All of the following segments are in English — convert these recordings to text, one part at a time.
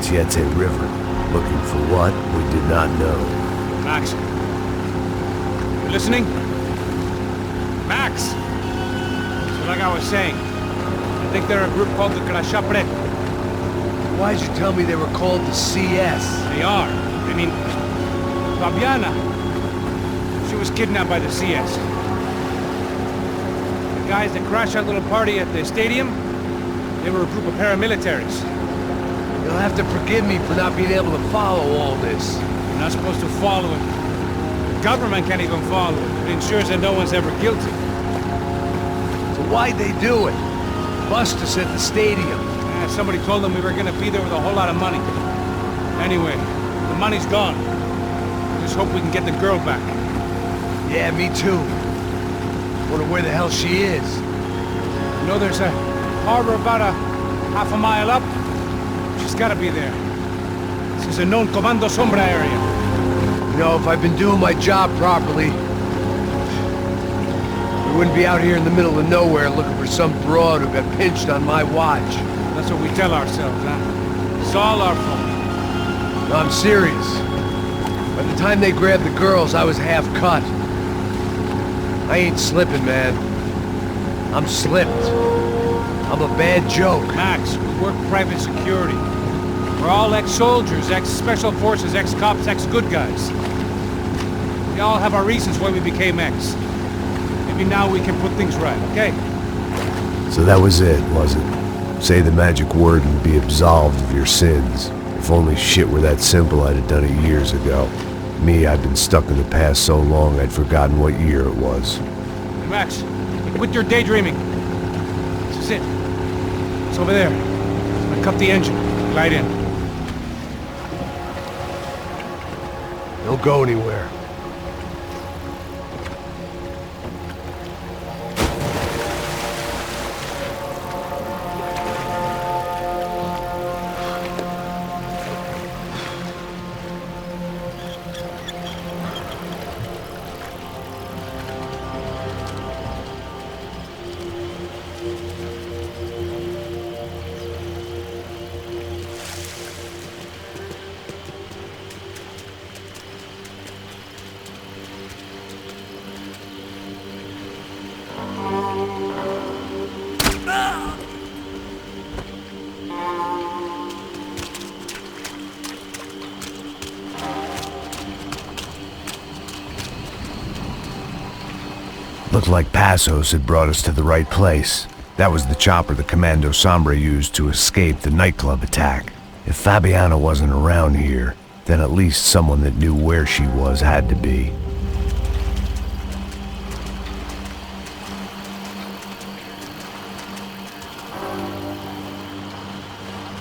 Tiete River. Looking for what? We did not know. Max. You listening? Max! So like I was saying, I think they're a group called the Crashapre. Why'd you tell me they were called the CS? They are. I mean, Fabiana, she was kidnapped by the CS. The guys that crashed that little party at the stadium, they were a group of paramilitaries. You'll have to forgive me for not being able to follow all this. You're not supposed to follow it. The government can't even follow it. It ensures that no one's ever guilty. So why'd they do it? Bust us at the stadium. Somebody told them we were gonna be there with a whole lot of money. Anyway, the money's gone. Just hope we can get the girl back. Yeah, me too. Wonder where the hell she is. You know there's a harbor about a half a mile up? She's gotta be there. This is a known Comando Sombra area. You know, if I've been doing my job properly, we wouldn't be out here in the middle of nowhere looking for some broad who got pinched on my watch. That's what we tell ourselves, huh? It's all our fault. No, I'm serious. By the time they grabbed the girls, I was half cut. I ain't slipping, man. I'm slipped. I'm a bad joke. Max, we work private security. We're all ex-soldiers, ex-special forces, ex-cops, ex-good guys. We all have our reasons why we became ex. Maybe now we can put things right, okay? So that was it, was it? Say the magic word and be absolved of your sins. If only shit were that simple, I'd have done it years ago. Me, I've been stuck in the past so long I'd forgotten what year it was. Hey Max, quit your daydreaming. This is it. It's over there. I'm gonna cut the engine. Glide in. Don't go anywhere. Looked like Passos had brought us to the right place. That was the chopper the Comando Sombra used to escape the nightclub attack. If Fabiana wasn't around here, then at least someone that knew where she was had to be.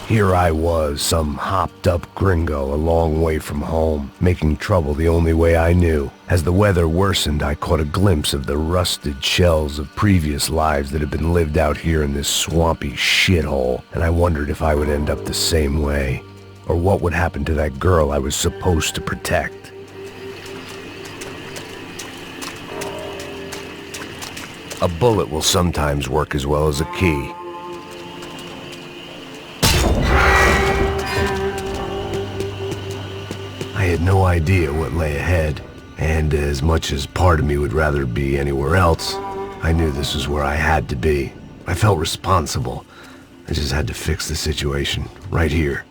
Here I was, some hopped-up gringo a long way from home, making trouble the only way I knew. As the weather worsened, I caught a glimpse of the rusted shells of previous lives that had been lived out here in this swampy shithole, and I wondered if I would end up the same way, or what would happen to that girl I was supposed to protect. A bullet will sometimes work as well as a key. I had no idea what lay ahead, and as much as part of me would rather be anywhere else, I knew this was where I had to be. I felt responsible. I just had to fix the situation, right here.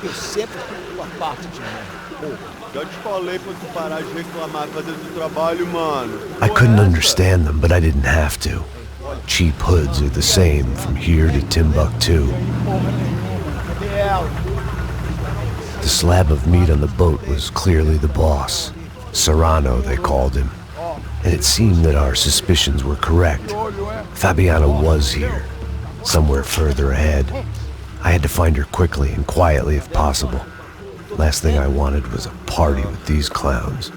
Que eu sempre fico tua parte de mim. Já te falei pra tu parar de reclamar fazendo o trabalho, mano. I couldn't understand them, but I didn't have to. Cheap hoods are the same from here to Timbuktu. The slab of meat on the boat was clearly the boss. Serrano, they called him. And it seemed that our suspicions were correct. Fabiana was here, somewhere further ahead. I had to find her quickly and quietly if possible. Last thing I wanted was a party with these clowns.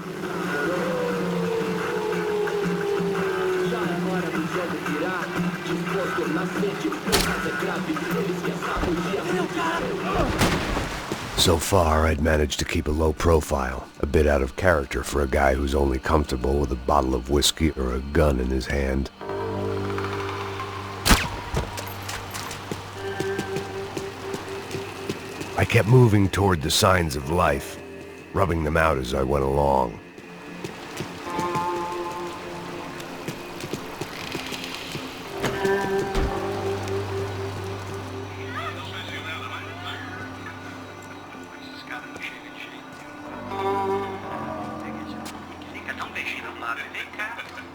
So far, I'd managed to keep a low profile, a bit out of character for a guy who's only comfortable with a bottle of whiskey or a gun in his hand. I kept moving toward the signs of life, rubbing them out as I went along.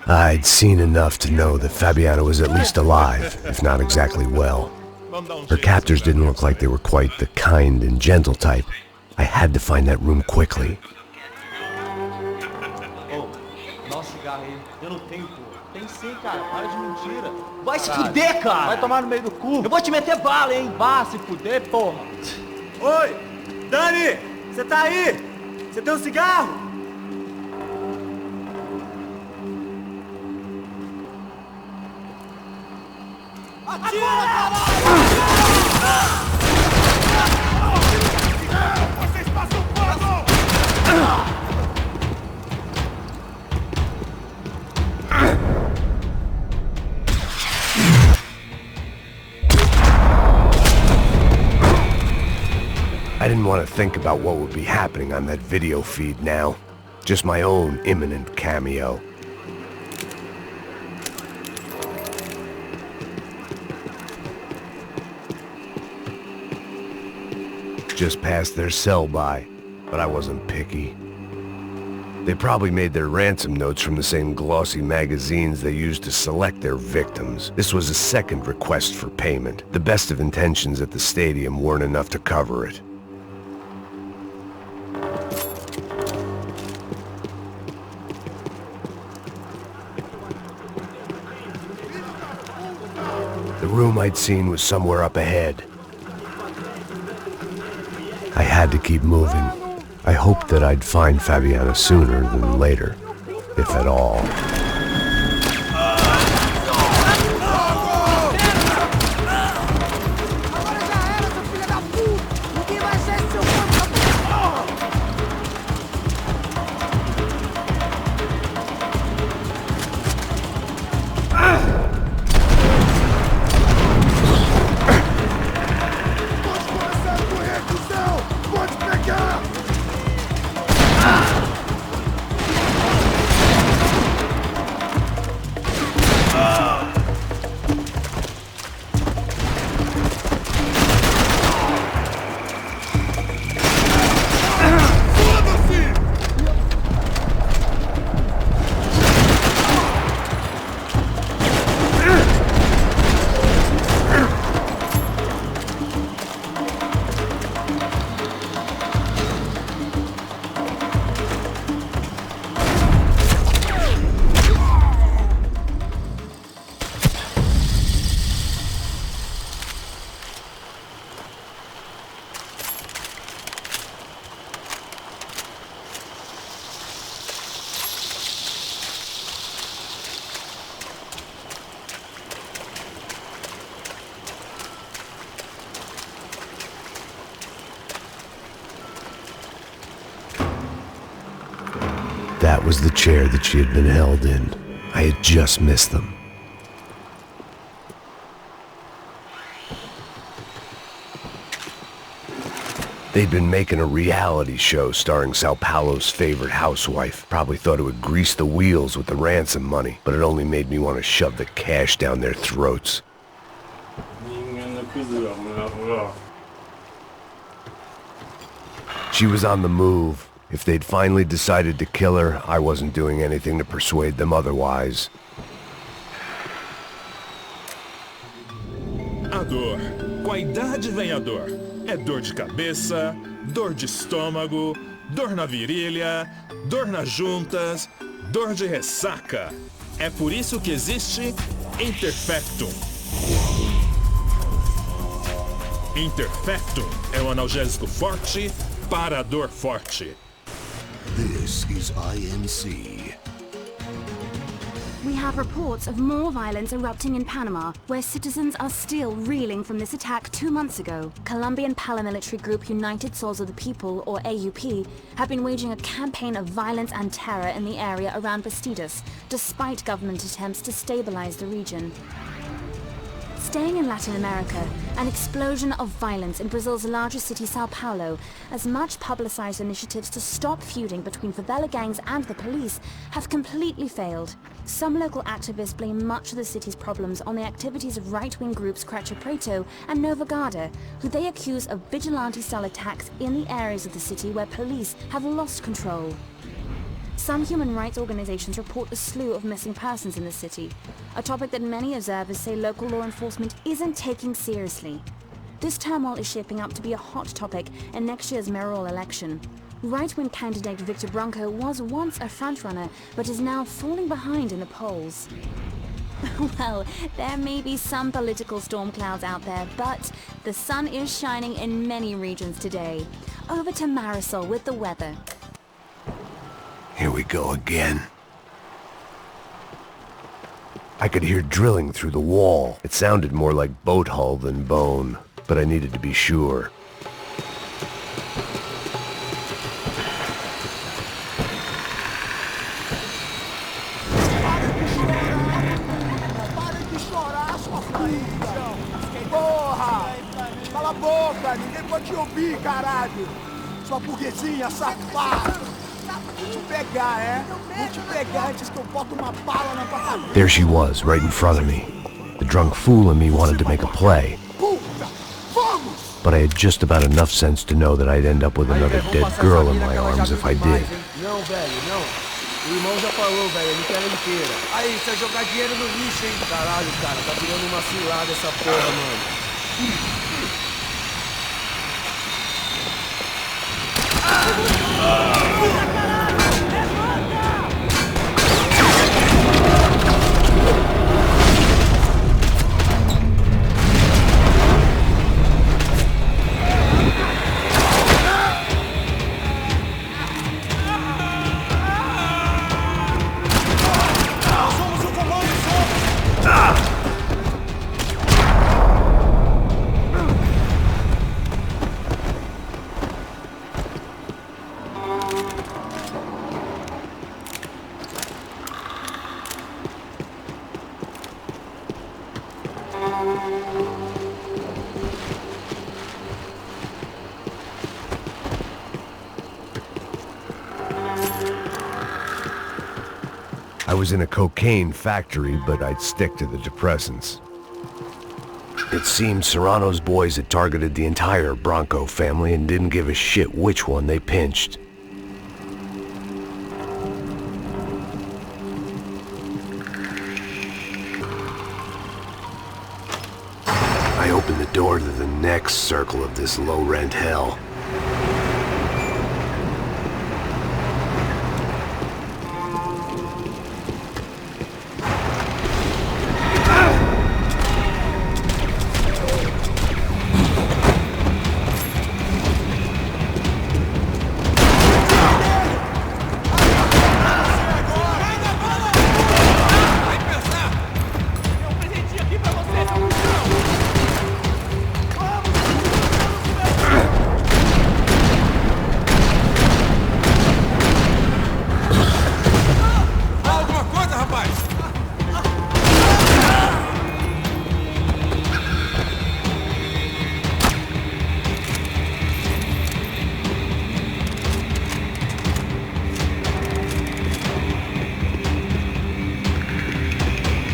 I'd seen enough to know that Fabiana was at least alive, if not exactly well. Her captors didn't look like they were quite the kind and gentle type. I had to find that room quickly. Vai se fuder, cara! Vai tomar no meio do cu! Eu vou te meter bala, hein? Vá se fuder, porra! Oi! Dani! Você tá aí? Você tem um cigarro? Atira, caralho! Vocês passam fogo! I didn't want to think about what would be happening on that video feed now. Just my own imminent cameo. Just passed their sell-by, but I wasn't picky. They probably made their ransom notes from the same glossy magazines they used to select their victims. This was a second request for payment. The best of intentions at the stadium weren't enough to cover it. The room I'd seen was somewhere up ahead. I had to keep moving. I hoped that I'd find Fabiana sooner than later, if at all. That was the chair that she had been held in. I had just missed them. They'd been making a reality show starring Sao Paulo's favorite housewife. Probably thought it would grease the wheels with the ransom money, but it only made me want to shove the cash down their throats. She was on the move. If they'd finally decided to kill her, I wasn't doing anything to persuade them otherwise. A dor. Com a idade vem a dor. É dor de cabeça, dor de estômago, dor na virilha, dor nas juntas, dor de ressaca. É por isso que existe Interfectum. Interfectum é um analgésico forte para a dor forte. This is INC. We have reports of more violence erupting in Panama, where citizens are still reeling from this attack 2 months ago. Colombian paramilitary group United Souls of the People, or AUP, have been waging a campaign of violence and terror in the area around Bastidas, despite government attempts to stabilize the region. Staying in Latin America, an explosion of violence in Brazil's largest city, Sao Paulo, as much publicized initiatives to stop feuding between favela gangs and the police have completely failed. Some local activists blame much of the city's problems on the activities of right-wing groups Cracha Preto and Nova Garda, who they accuse of vigilante-style attacks in the areas of the city where police have lost control. Some human rights organizations report a slew of missing persons in the city, a topic that many observers say local law enforcement isn't taking seriously. This turmoil is shaping up to be a hot topic in next year's mayoral election. Right-wing candidate Victor Branco was once a frontrunner, but is now falling behind in the polls. Well, there may be some political storm clouds out there, but the sun is shining in many regions today. Over to Marisol with the weather. Here we go again. I could hear drilling through the wall. It sounded more like boat hull than bone, but I needed to be sure. Porra! Cala a boca! Ninguém pode te ouvir, caralho! Sua burguesinha safada! Vou te pegar, é? Vou te pegar antes que eu boto uma bala na tua cabeça! There she was, right in front of me. The drunk fool in me wanted to make a play. But I had just about enough sense to know that I'd end up with another dead girl in my arms if I did. Não, velho, não. O irmão já falou, velho, não quero inteira. Aí, você vai jogar dinheiro no lixo, hein? Caralho, cara, tá virando uma cilada essa porra, mano. I was in a cocaine factory, but I'd stick to the depressants. It seemed Serrano's boys had targeted the entire Bronco family and didn't give a shit which one they pinched. I opened the door to the next circle of this low-rent hell.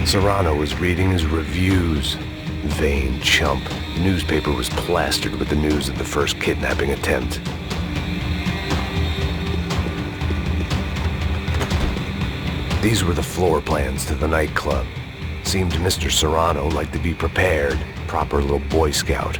Serrano was reading his reviews. Vain chump. The newspaper was plastered with the news of the first kidnapping attempt. These were the floor plans to the nightclub. Seemed to Mr. Serrano like to be prepared. Proper little Boy Scout.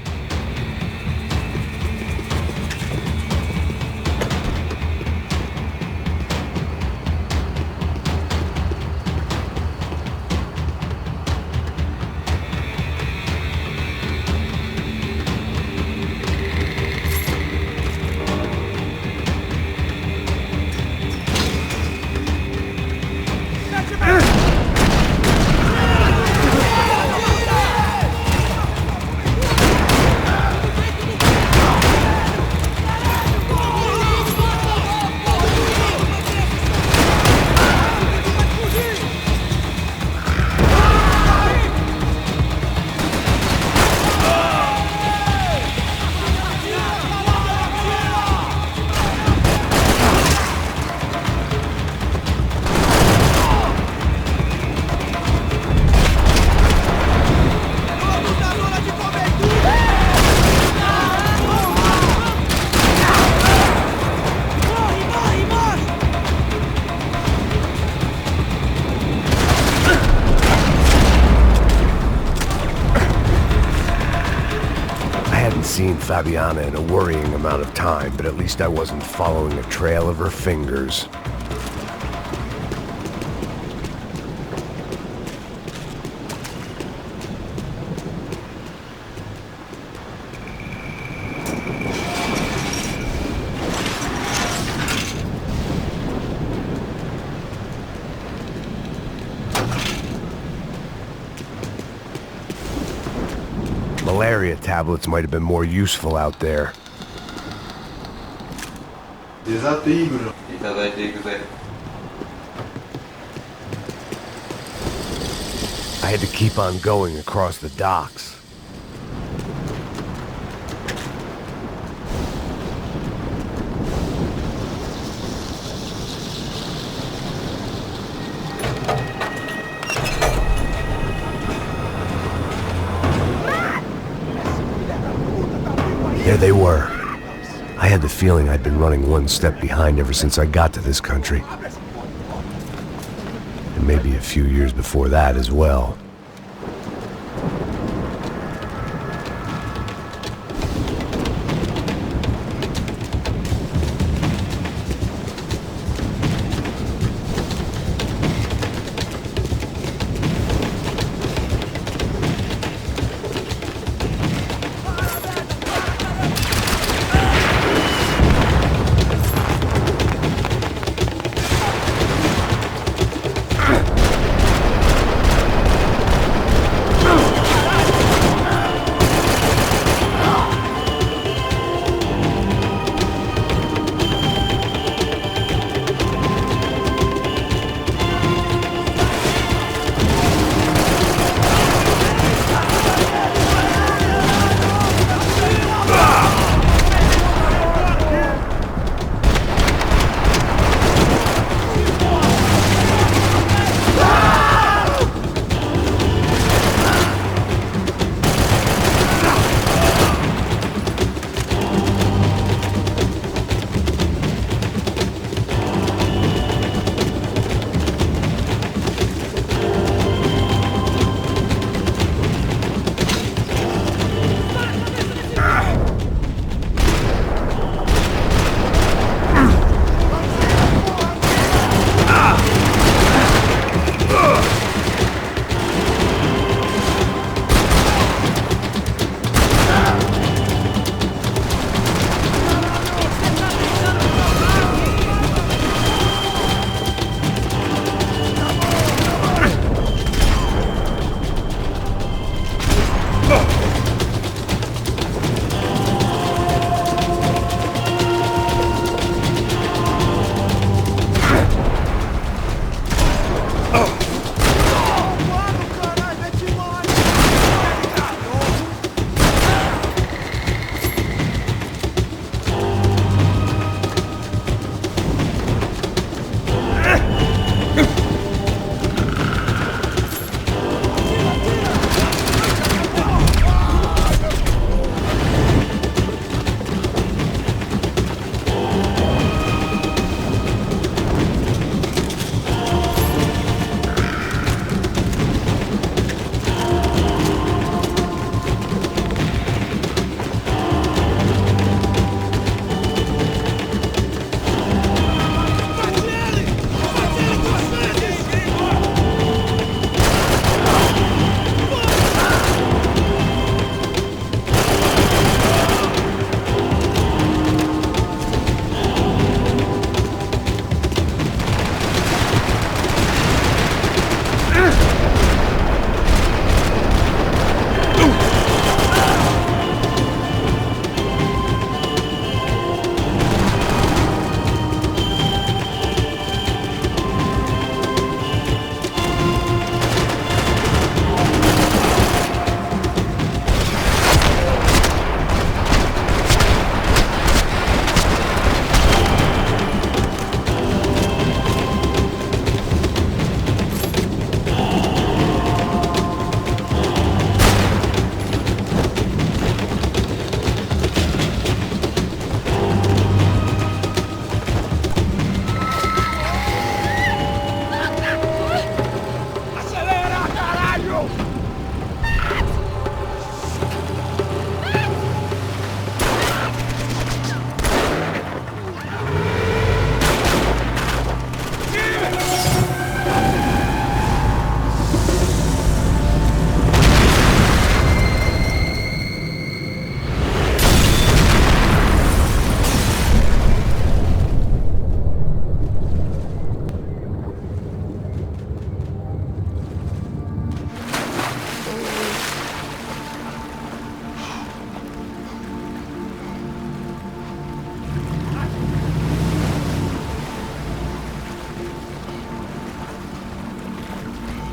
seen Fabiana in a worrying amount of time, but at least I wasn't following a trail of her fingers. Malaria tablets might have been more useful out there. I had to keep on going across the docks. There they were. I had the feeling I'd been running one step behind ever since I got to this country. And maybe a few years before that as well.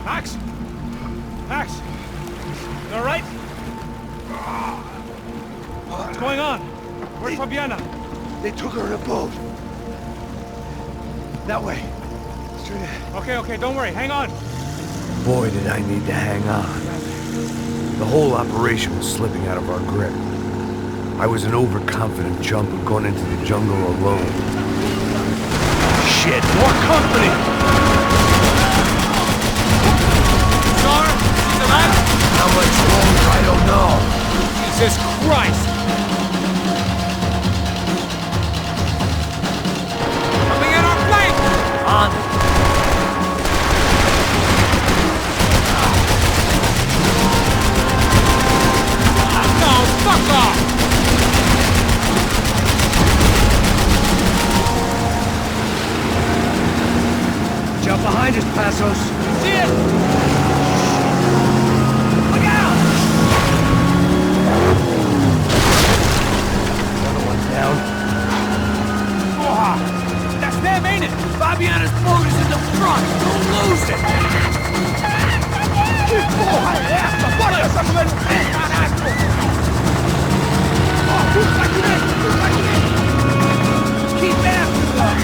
Max? Max? You all right? What's going on? Where's Fabiana? They took her in a boat. That way. Straight ahead. Okay, don't worry. Hang on. Boy, did I need to hang on. The whole operation was slipping out of our grip. I was an overconfident chump who'd gone into the jungle alone. Shit, more company! Star? She's alive? How much longer, I don't know. Jesus Christ! Coming at our flank! On. No, fuck off! Jump behind us, Passos. See it! Look out! Another one down. Oh, that's them, ain't it? Fabiana's boat is in the front. Don't lose it. Que porra é essa? Bora essa mulher no pé, caraca! Ó, puxa pra direita! Keep after them!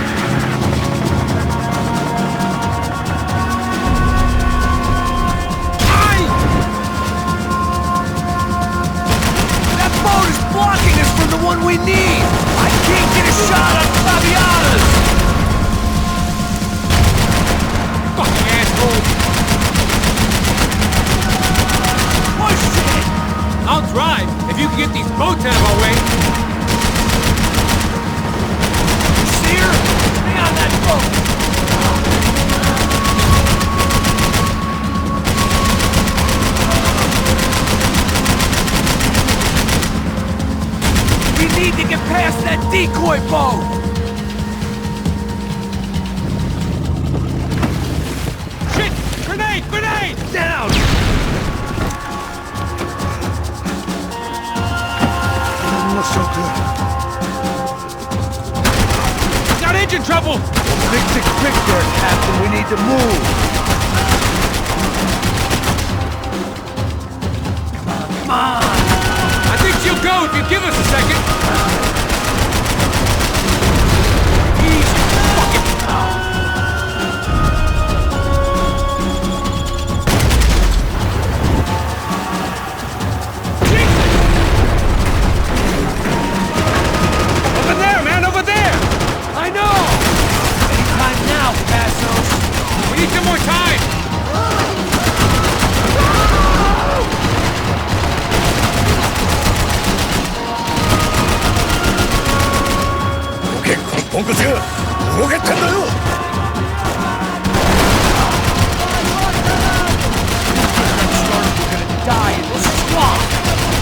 Boat is blocking us from the one we need! I can't get a shot on Fabiana's! Fucking asshole! Push it! I'll try, if you can get these boats out of our way. You see her? Stay on that boat! We need to get past that decoy boat! Shit! Grenade! Grenade! Down! Doesn't look so good. Got engine trouble! Fix it quick there, Captain. We need to move! Come on! I think she'll go if you give us a second. Easy. Fucking. Jesus! Over there, man, over there! I know! Anytime now, Passos! We need some more time! Die in this swamp!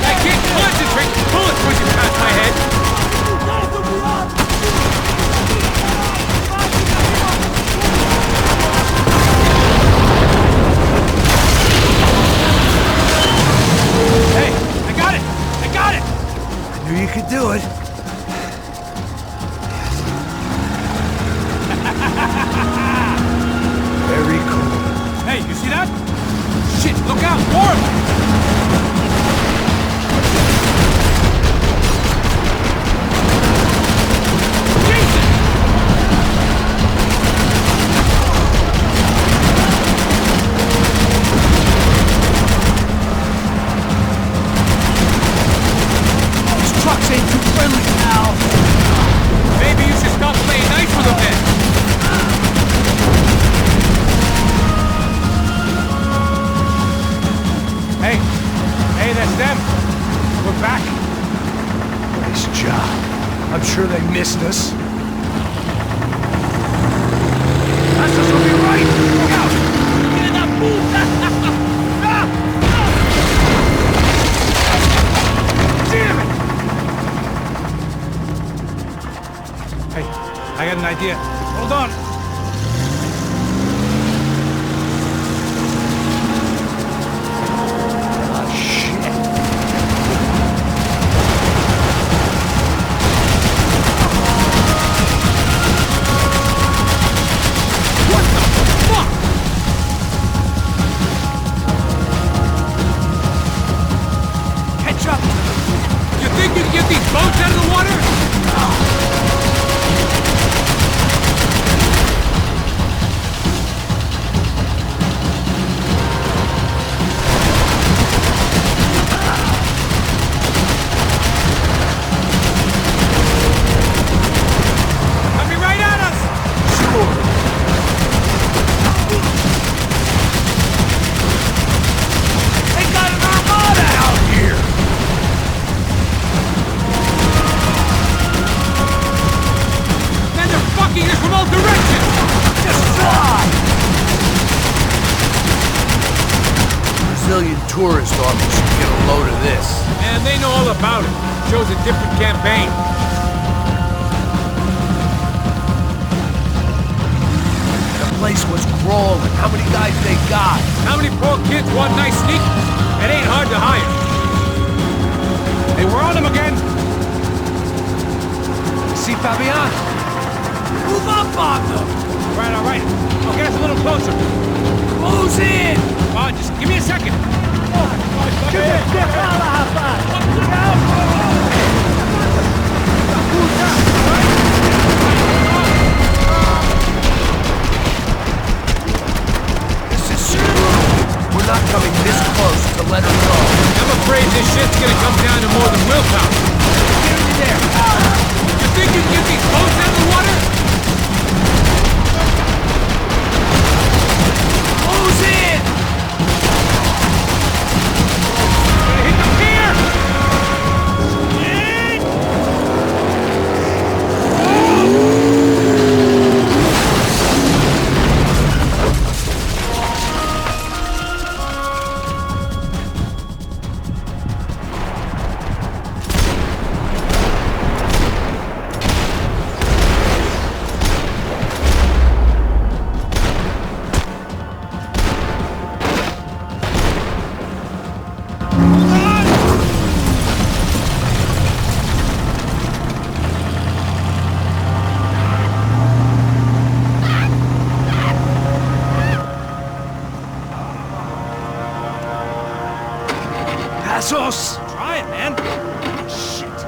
I can't concentrate! Bullets pushing past my head! Hey, I got it! I got it! I knew you could do it. Very cool. Hey, you see that? Shit, look out! More of them! Jason! These trucks ain't too friendly, pal. Maybe you should stop playing nice with them then. Hey, that's them. We're back. Nice job. I'm sure they missed us. Passos will be right! Look out! Get in that pool! Damn it! Hey, I got an idea. Hold on. Brazilian tourist office should get a load of this. And they know all about it. Shows a different campaign. The place was crawling. How many guys they got? How many poor kids want nice sneakers? It ain't hard to hire. Hey, we're on them again. See Fabian? Move up on them! All right. I'll get us a little closer. Close in! Just give me a second. This is screwy. We're not coming this close to let her go. I'm afraid this shit's gonna come down to more than willpower. Get in there! You think you can get these boats out of the water? Close in! Hit the pier! Try it, man. Shit.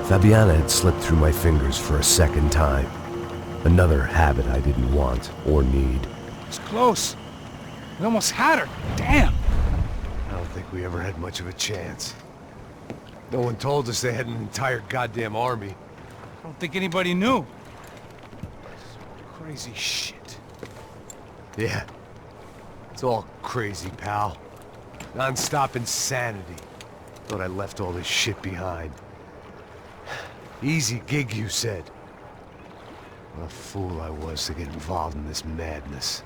Fabiana had slipped through my fingers for a second time. Another habit I didn't want or need. It's close. We almost had her. Damn. I don't think we ever had much of a chance. No one told us they had an entire goddamn army. I don't think anybody knew. Crazy shit. Yeah. It's all crazy, pal. Non-stop insanity. Thought I left all this shit behind. Easy gig, you said. What a fool I was to get involved in this madness.